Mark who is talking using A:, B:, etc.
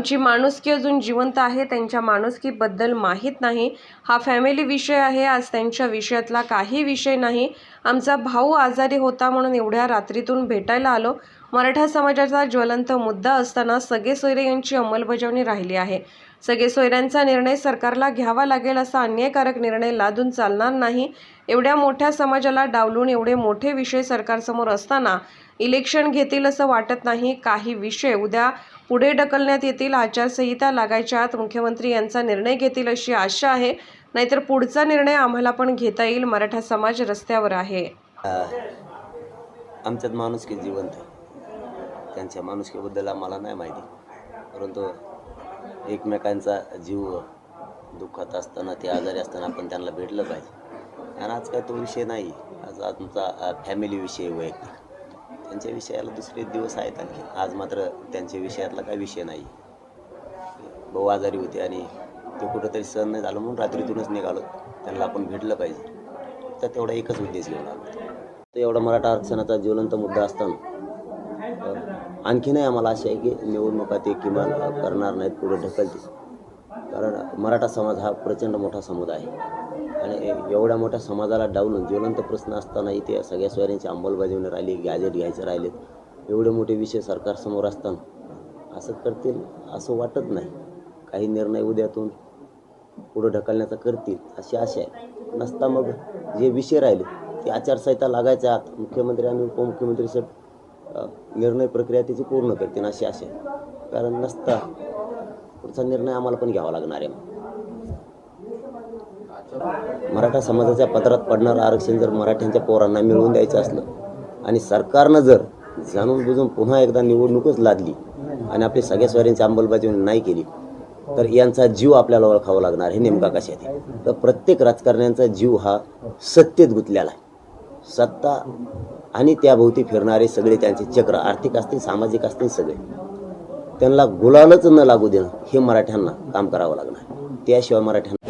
A: आमची माणुसकी अजून जिवंत आहे, त्यांच्या माणुसकीबद्दल माहीत नाही. हा फॅमिली विषय आहे, आज त्यांच्या विषयातला काही विषय नाही. आमचा भाऊ आजारी होता म्हणून एवढ्या रात्रीतून भेटायला आलो. मराठा समाजाचा ज्वलंत मुद्दा असताना सगळे सोयरे यांची अंमलबजावणी राहिली आहे. सगळे सोयऱ्यांचा निर्णय सरकारला घ्यावा लागेल, असा अन्यायकारक निर्णय लादून चालणार नाही. एवढ्या मोठ्या समाजाला डावलून एवढे मोठे विषय सरकारसमोर असताना इलेक्शन घेतील असं वाटत नाही. काही विषय उद्या पुढे ढकलण्यात येतील. आचारसंहिता लागायच्या आत मुख्यमंत्री यांचा निर्णय घेतील अशी आशा आहे, नाहीतर पुढचा निर्णय आम्हाला पण घेता येईल. मराठा समाज रस्त्यावर आहे.
B: आमच्यात माणुसकी जिवंत आहे. त्यांच्या माणुसकीबद्दल आम्हाला नाही माहिती, परंतु एकमेकांचा जीव दुःखात असताना, ते आजारी असताना आपण त्यांना भेटलं पाहिजे. आणि आज काय तो विषय नाही. आज आमचा फॅमिली विषय वैयक्तिक, त्यांच्या विषयाला दुसरे दिवस आहेत आणखी. आज मात्र त्यांच्या विषयातला काही विषय नाही. भाऊ आजारी होते आणि ते कुठंतरी सहन नाही झालं म्हणून रात्रीतूनच निघालो. त्यांना आपण भेटलं पाहिजे, तर तेवढा एकच उद्देश घेऊन आलो. तर एवढा मराठा आरक्षणाचा ज्वलंत मुद्दा असताना आणखीनही आम्हाला अशी आहे की निवडणुका ते किमान करणार नाहीत, पुढे ढकलतील. कारण मराठा समाज हा प्रचंड मोठा समुदाय आहे आणि एवढ्या मोठ्या समाजाला डावलून ज्वलंत प्रश्न असताना इथे सगळ्या सोयऱ्यांची अंमलबजावणी राहिली, गॅजेट घ्यायचे राहिलेत. एवढे मोठे विषय सरकारसमोर असताना असं करतील असं वाटत नाही. काही निर्णय उद्यातून पुढे ढकलण्याचा करतील अशी आशा आहे. नसता मग जे विषय राहिले ते आचारसंहिता लागायच्या आत मुख्यमंत्री आणि उपमुख्यमंत्री निर्णय प्रक्रिया त्याची पूर्ण करतील अशी आशा आहे. कारण नसता पुढचा निर्णय आम्हाला पण घ्यावा लागणार आहे. मराठा समाजाच्या पदरात पडणारं आरक्षण जर मराठ्यांच्या पोरांना मिळवून द्यायचं असलं आणि सरकारनं जर जाणून बुजून पुन्हा एकदा निवडणूकच लादली आणि आपली सगळ्या सोयऱ्यांची अंमलबजावणी नाही केली, तर यांचा जीव आपल्याला ओळखावा लागणार. हे नेमका कशात आहे? तर प्रत्येक राजकारण्यांचा जीव हा सत्तेत गुंतलेला आहे. सत्ता आणि त्याभोवती फिरणारे सगळे त्यांचे चक्र, आर्थिक असतील, सामाजिक असतील, सगळे त्यांना गुलालच न लागू देणं हे मराठ्यांना काम करावं लागणार. त्याशिवाय मराठ्यांना